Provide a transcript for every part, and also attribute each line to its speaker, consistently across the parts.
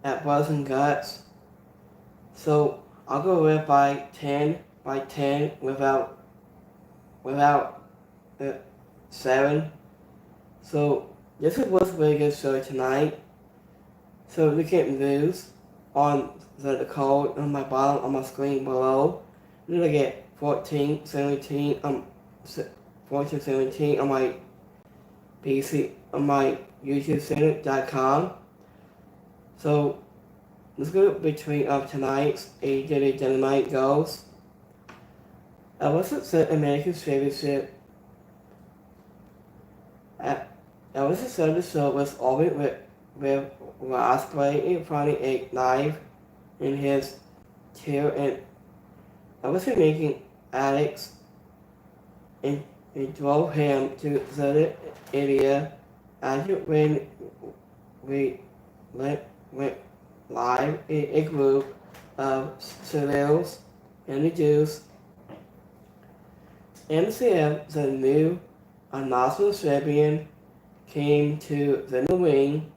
Speaker 1: at Buzz and Guts. So I'll go with by 10 without uh, 7. So this was a really good show tonight. So we can't lose on the code on my bottom on my screen below. You're gonna get 1417 14 17 on my PC on my YouTubeCenter.com. So let's go between tonight's A Daily Dynamite goes. Elvis said American Championship. Elvis said the show was always with Ospreay in front of a knife in his tail, and Elvis making Alex and drove him to the area after when we went live in a group of civilians and the Jews. MCM, the new national champion, came to the ring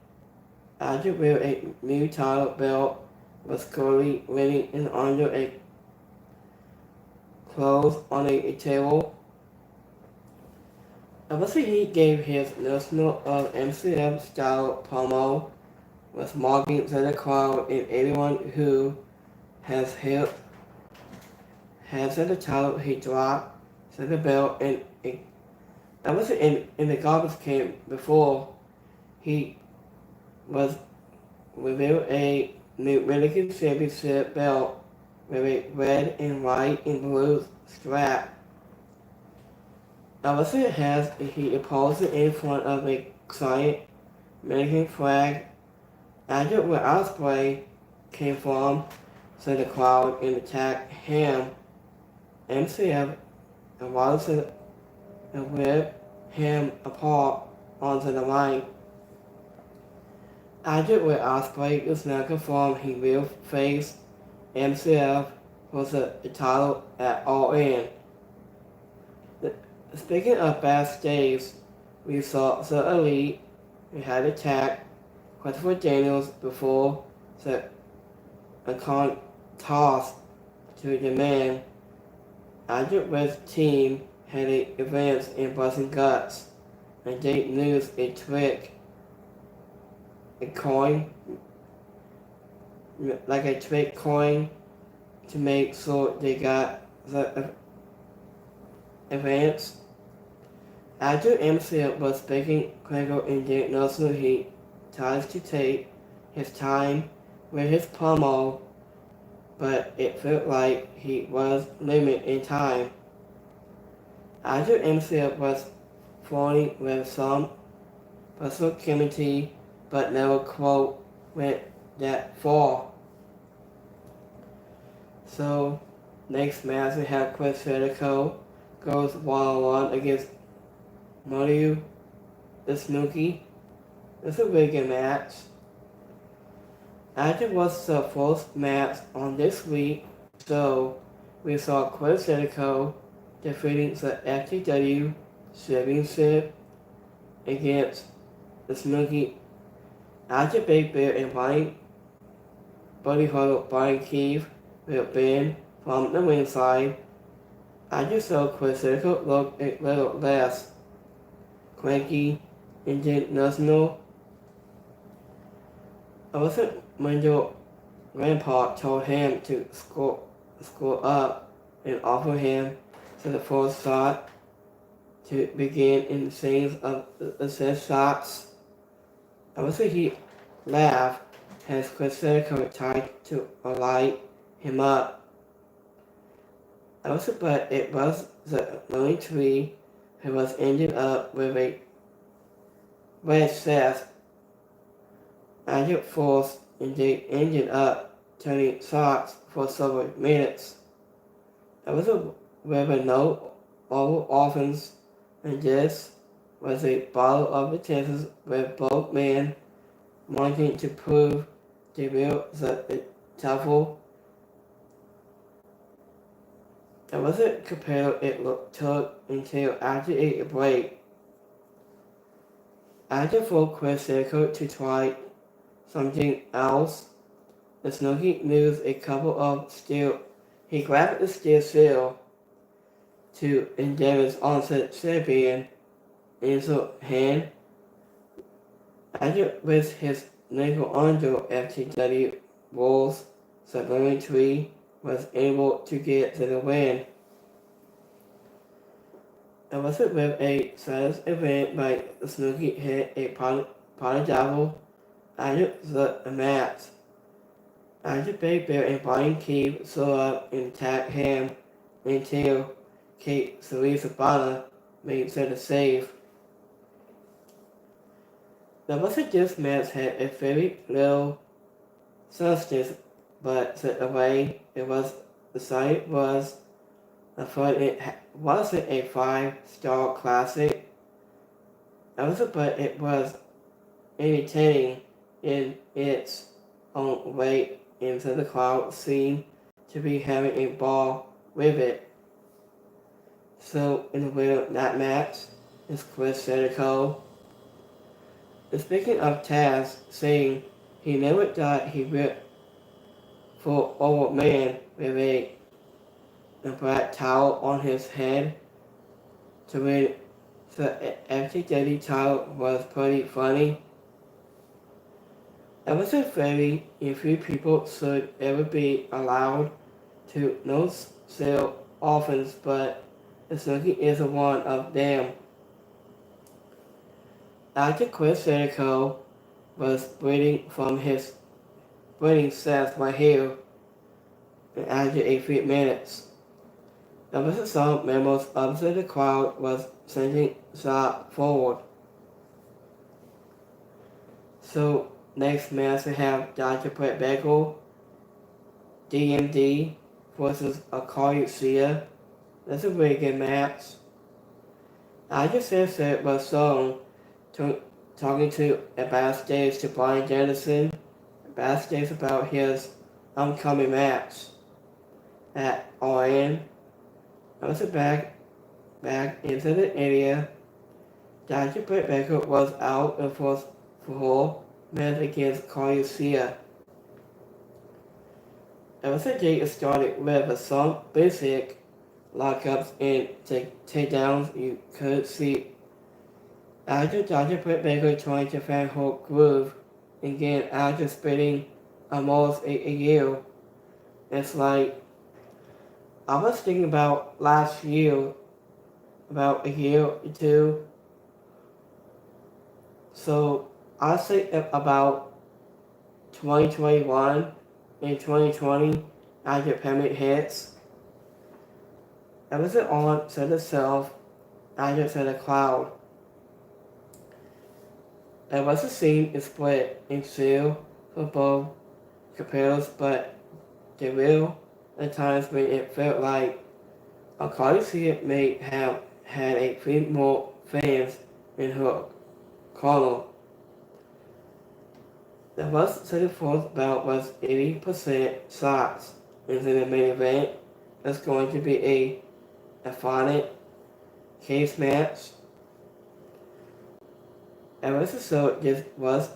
Speaker 1: after with a new title belt was Cody winning in under a clothes on a table. Obviously, he gave his national of MCM style promo with mocking the crowd and anyone who has held has the title he dropped the belt and that was in the garbage can before he was revealed a new American Championship belt with a red and white and blue strap. Obviously it has he posed in front of a giant American flag after where Ospreay came from, so the crowd and attacked him. MCF and Wallace and ripped him apart onto the line. After where Ospreay is now confirmed he will face MCF for the title at All In. Speaking of backstage, we saw the Elite who had attacked Christopher Daniels before the icon tossed to the man. After Red's team had a advance in Busting Guts, and they used a trick, a coin, like a trick coin, to make sure they got the advance. After MCL was begging Gregor and Jake Nelson, he tries to take his time with his promo, but it felt like he was limited in time. After MCL was flirting with some personal chemistry, but never quote went that far. So next match we have Chris Jericho goes one-on-one against Mario the Snooki. It's a really good match. After was the first match on this week, so we saw Chris Jericho defeating the FTW Championship against the Snooki. After Big Bear and Buddy Holly, Brian Keith will Ben from the ringside. After so Chris Jericho looked a little less cranky international. Also, Wendell Rampart told him to score up and offer him the first shot to begin in the scenes of the shots. Also, he laughed as Chris Jericho tried to light him up. Also, but it was the Lonely Tree who was ended up with a red chest and it forced and they ended up turning shots for several minutes. There was a with no oval offense, and this was a battle of the chances with both men wanting to prove they were the tougher. There wasn't compared it took until after a break. After for Chris Jericho to try something else, Snooki used a couple of steel. He grabbed the steel to Endeavor's onset champion Ansel hand. After with his nickel under FTW Wolves, Subliminal Tree was able to get to the win. It was with a status event by Snooki hit a pot devil after the match. After Big Bear and Brian Keith saw up and attacked him until Kate Sabana made the save. The Buster Disc match had a very little substance, but the way it was decided was the fun. It wasn't a 5-star classic. But it was entertaining in its own way, and the crowd seemed to be having a ball with it. So, in the winner of that match is Chris Jericho. Speaking of Taz saying he never thought he would for old man with a black towel on his head to win the FTW title was pretty funny. It was a very few people should ever be allowed to no sell offense, but Snooki is one of them. After Chris Jericho was bleeding from his bleeding cells right here, and after a few minutes, there was some members of the crowd was sending shot forward. So next match we have Dr. Brett Bagel, DMD versus Akari Sia. That's a really good match. I just said it was shown talking to a backstage to Brian Dennison, backstage about his upcoming match at RN. I was back into the area. Dr. Britt Baker was out in first full match against Sia. It was a date started with some basic lockups and takedowns you could see. After Dr. Britt Baker trying to find her groove, again after spending almost a year, it's like, I was thinking about last year, about a year or two. So I say about 2021 and 2020 after the pandemic hits. It wasn't on to the self, after to the cloud. It was a scene split in two for both competitors, but the real the times when it felt like Sia may have had a few more fans in her corner. The first to the fourth bout was 80% shots, and in the main event it's going to be a final case match. And this was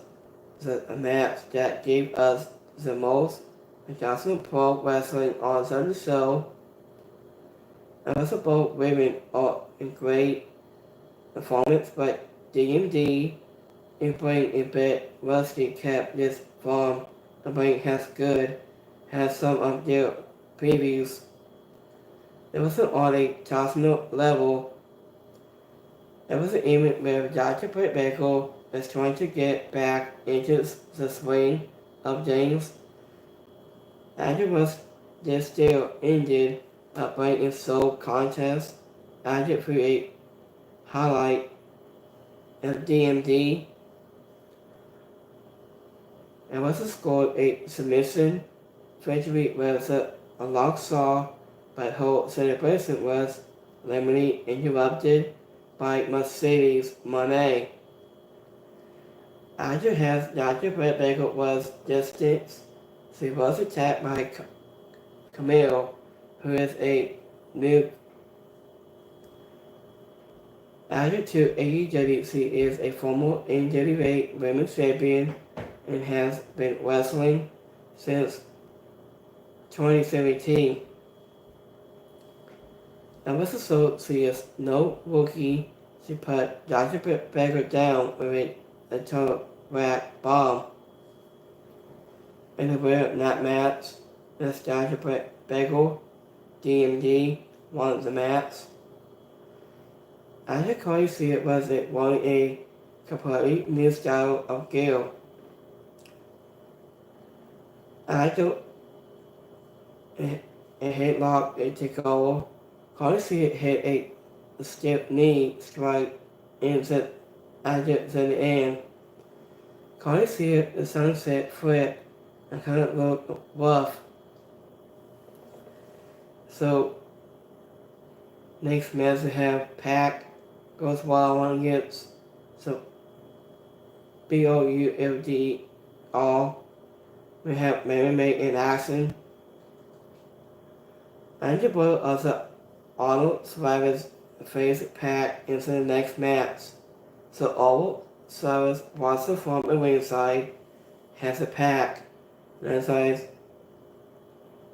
Speaker 1: the match that gave us the most adjustment pro wrestling on the show. And also both women are in great performance, but DMD in Brain and Bit Rusty kept this from the Brain has some of their previews. It wasn't on a personal level. It was an event where Dr. Britt Baker is trying to get back into the swing of things. Afterwards, this still ended a Brain and Soul contest added through a highlight of DMD. It was scored a submission victory was a lock saw, but her celebration was lamely interrupted by Mercedes Moné. After Dr. Britt Baker was distanced, she was attacked by Camille, who is a new added to AEW. She is a former NWA Women's Champion and has been wrestling since 2017. Ever since she is no rookie, she put Dr. Baker down with an atomic bomb. In the real not match, this Dr. Baker, DMD, won the match. After Cody Sear was a completely new style of Gale. After a headlock a takeover, Cody Sear hit a stiff knee strike and said after the end. Cody Sear the sunset flip and kind of looked rough. So next match we have Pac goes wild against so BOULD. We have Mary May in action. And the both of the Arnold Survivors face Pac into the next match. So all Survivors watch the from the ringside has a Pac. Ringside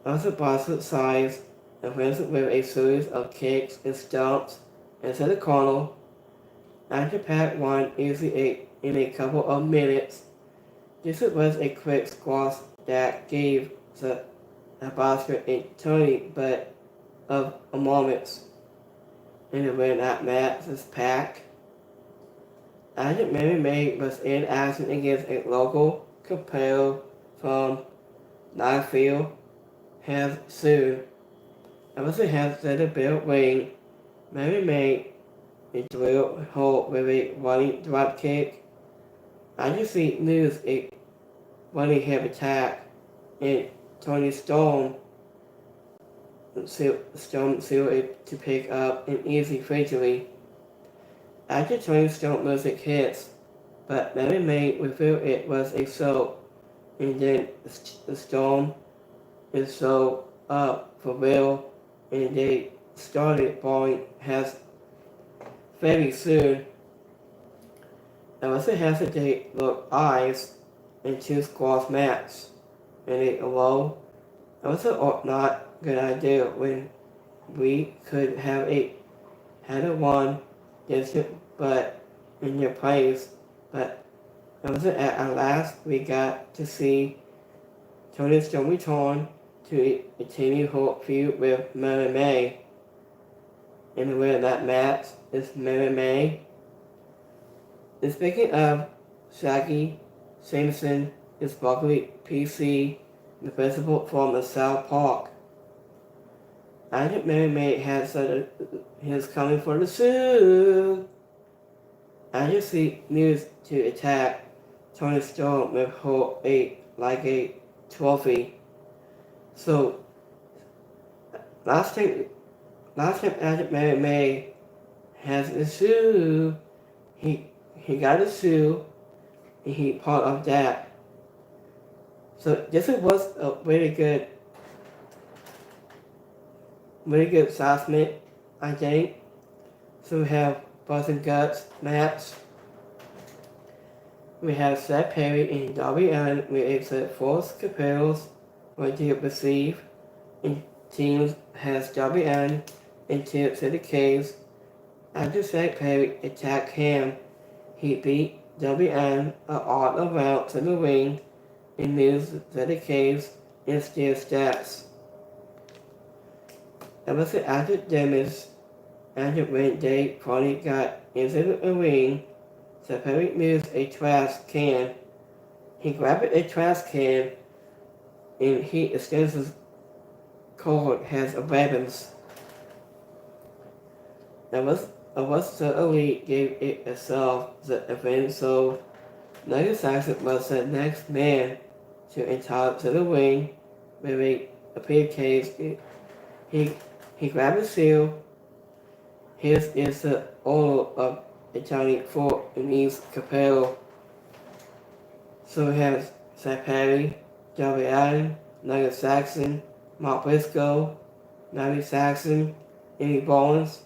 Speaker 1: of the boxer size and wins with a series of kicks and stomps into the corner. After Pac won easily in a couple of minutes, this was a quick squash that gave the boxer a tiny bit of a moment. In the win that match is Pac. After Mary May was in action against a local competitor from Nashville, has sued. Emerson has set a built ring. Mary May a drill hole with a running drop kick. I just see news a running hip attack and Tony Storm sealed to pick up an easy victory. After Tony Storm music hits, but Mary May revealed it was a soap, and then the Storm is so up for real, and they started brawling has very soon. Emerson has a date look eyes and two squash match. And it alone, Emerson ought not good idea when we could have had a one distant but in your place. But Emerson at last we got to see Tony Storm return to a teeny hope feud with Mary May. And the winner of that match is Mary May. And speaking of Shaggy Simpson is Buckley PC, the principal from the South Park. I think Mary May has said he is coming for the suit. I just see news to attack Tony Storm with her like a trophy. So last time after Mary May has a shoe, he got a shoe, and he part of that. So this was a really good assessment, I think. So we have Buzz and Guts match. We have Seth Perry and Darby Allin with a force compels what they receive. And teams has Darby Allin into the caves. After Seth Perry attacked him, he beat Darby Allin all around to the ring and moves to the caves and steel steps. Emerson after damage after when they finally got into the ring, Seth Perry moves a trash can. He grabbed a trash can and he extends his cord has weapons. The Elite gave it itself the event, so Nugget Saxon was the next man to enter to the ring with a briefcase. He grabbed a seal. His is the order of Italian for Denise Capello. So we have Seth Perry, Darby Allin, Nugget Saxon, Mark Briscoe, Nugget Saxon, Eddie Bowens,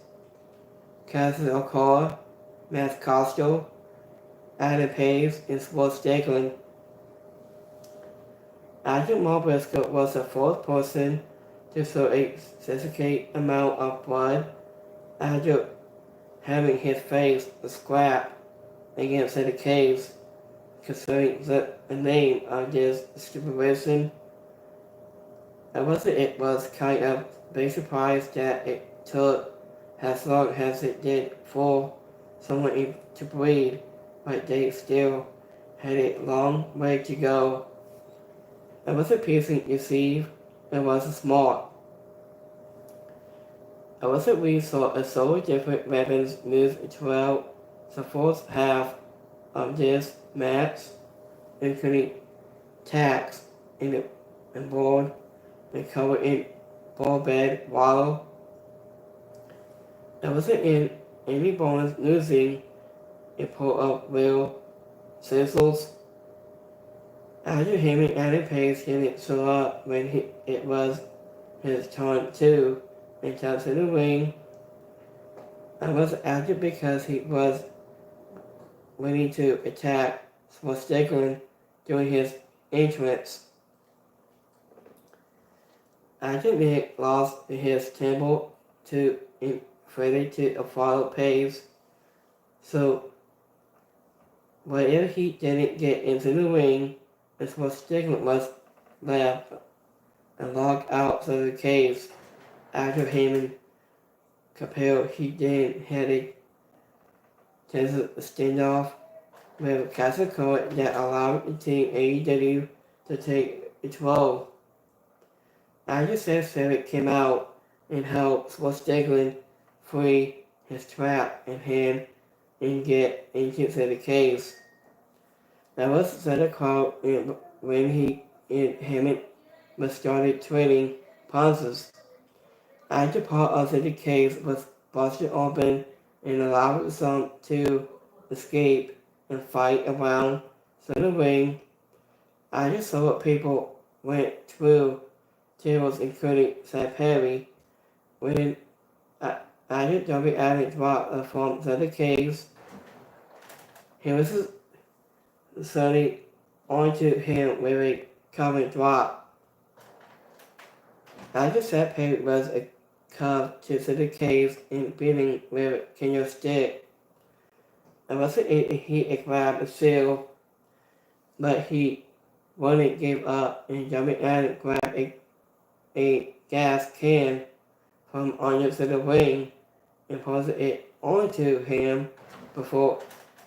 Speaker 1: Catherine O'Carr, Matt Costello, Adam Page, and Sports Declan. Agent Mark Briscoe was the fourth person to show a significant amount of blood after having his face scrapped against the case. Concerning the name of this stipulation, it was kind of big surprise that it took as long as it did for someone to breed, but they still had a long way to go. It was a piecing deceive, it was smart. We saw a several different weapons used throughout the first half of this match, including tacks in board and covered in ball bed water. There wasn't in any bonus losing a pull of real sizzles. After Heyman added pace didn't show up when it was his turn to and touched in the ring. I was after because he was ready to attack Strickland during his entrance. After Nick lost his temple to Freddy to a follow pace, so whenever he didn't get into the ring, Strickland was left and locked out of the cage. After Heyman compared, he then had a standoff with Castle Code that allowed the team AEW to take its role. After Seth Rollins came out and helped Strickland free his trap and him and get into the cage. That was the crowd when he and Heyman was started trading punches. After part of the cage was busted open and allowed some to escape and fight around the ring, I just saw what people went through tables including Seth Perry. When after Darby Allin dropped from the cage, he was suddenly onto him with a covered drop. After Seth Perry was a cub to the cage and beating with a kendo stick. It wasn't he grabbed a seal, but he wouldn't give up and Darby Allin grabbed a gas can from under the ring and posed it onto him before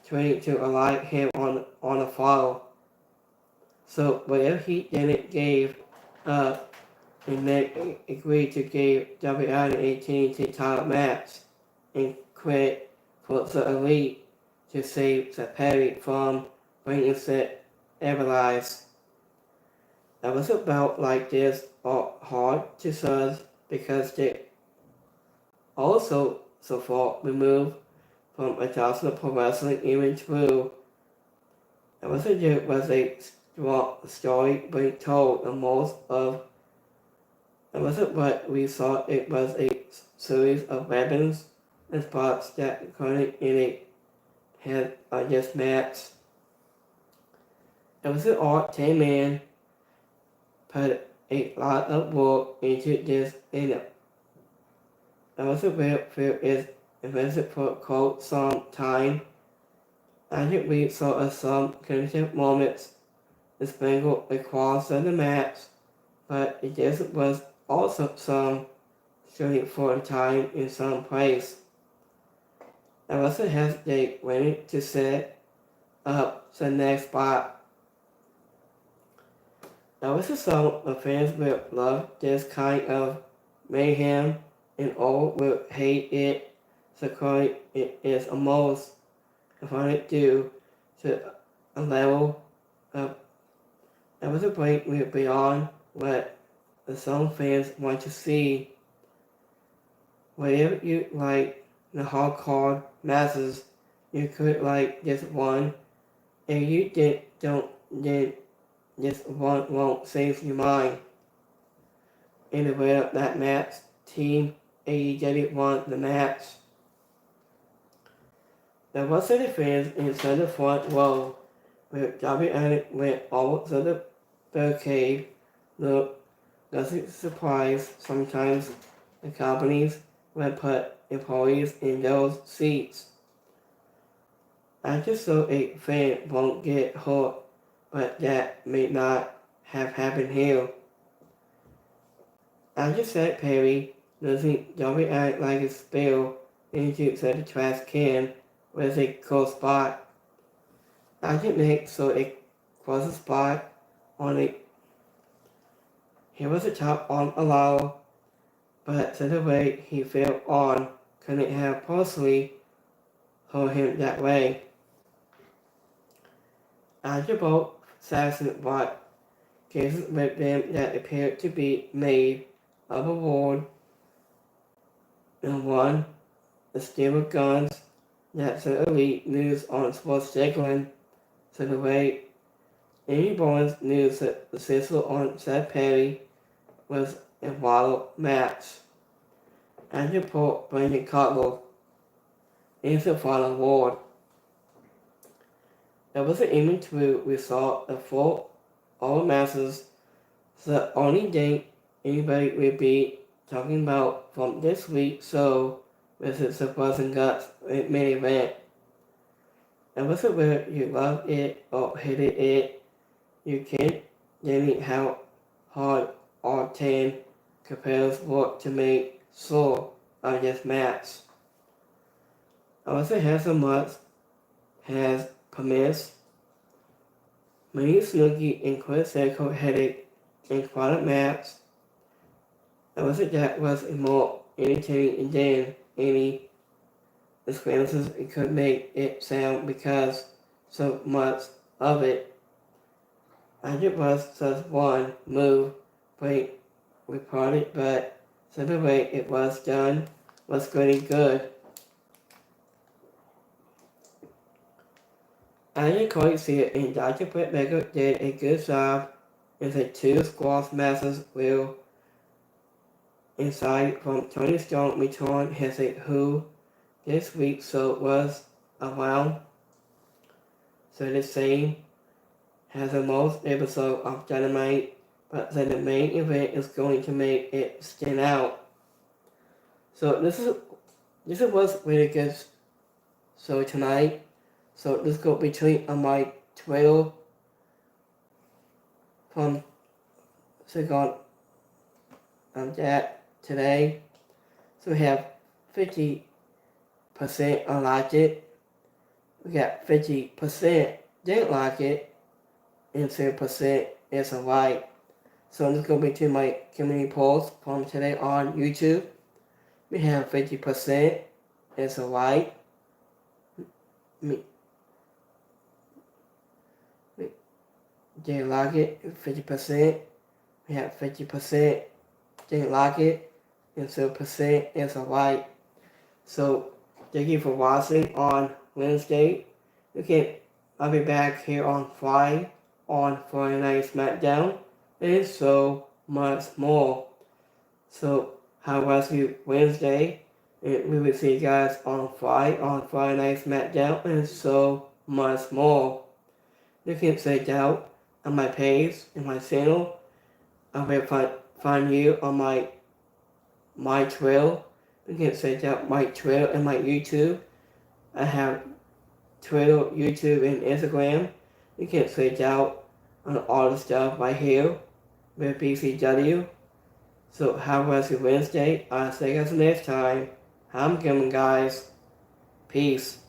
Speaker 1: trying to alight him on a follow. So whatever he didn't give up, and then agreed to give Darby Allin a TNT title match and quit for the Elite to save the Perry from bringing set Everlast. That was about like this are hard to judge because they also so far removed from adjustment pro wrestling even through. That was a strong story being told and most of it wasn't what we saw, it was a series of weapons and spots that occurred in a head on this match. It was an art 10 man put a lot of work into this in it. It was a real fear is invested for quite some time. I think we saw some creative moments sprinkled across the match, but this was also some shooting for a time in some place. I also hesitate waiting to set up the next spot. I also saw the fans will love this kind of mayhem and all will hate it, so it is almost funny due to a level of I was a break beyond what some fans want to see. Whatever you like the hardcore masses, you could like this one. If you then this one won't save your mind. In the way of that match, Team AEW won the match. There was a fans in the front row where Darby Allin went over to the barricade. Look, doesn't surprise sometimes the companies would put employees in those seats. I just so a fan won't get hurt, but that may not have happened here. I just said Perry, doesn't Dobby act like a spill into the trash can with a close spot. I can make so it was a spot on it. He was a top on a ladder, but the way he fell on couldn't have possibly hold him that way. After both Saxon bought cases with them that appeared to be made of a wood, and one, the steel of guns that the elite news on sports Jacqueline, so the way Amy Barnes knew that the sizzle on Seth Perry was a wild match. And report Brandon Cottle is the final ward. There was an evening through we saw a full all masses. The only thing anybody would be talking about from this week so was it surprising guts main event. And was it where you love it or hated it, you can't really how hard or 10 compares work to make sure of this match. Also has a much has promised many Snooki and Chris Jericho headache and quite match. I was that was a more entertaining than any experiences it could make it sound because so much of it. And it was just one move break reported, but so the way it was done was really good. I didn't quite see it, and Dr. Britt Baker did a good job in the two squash matches will inside from Tony Storm return his who this week so was around. So the same has the most episode of Dynamite, but then the main event is going to make it stand out. So this was really good. So tonight, so let's go between my 12 from second of that today. So we have 50% unliked it. We got 50% didn't like it, and 0% is alright. So let's go between my community polls from today on YouTube. We have 50% is alright. Didn't like it, 50%. We have 50% didn't like it, and 0% is alright. So thank you for watching on Wednesday. I'll be back here on Friday on Friday Night SmackDown and so much more. So how was you Wednesday? And we will see you guys on Friday Night SmackDown and so much more. You can check out on my page and my channel. I will find you on my Twitter. You can check out my Twitter and my YouTube. I have Twitter, YouTube, and Instagram. You can check out on all the stuff right here with BCW. So how was your Wednesday? I'll see you guys next time. I'm coming, guys. Peace.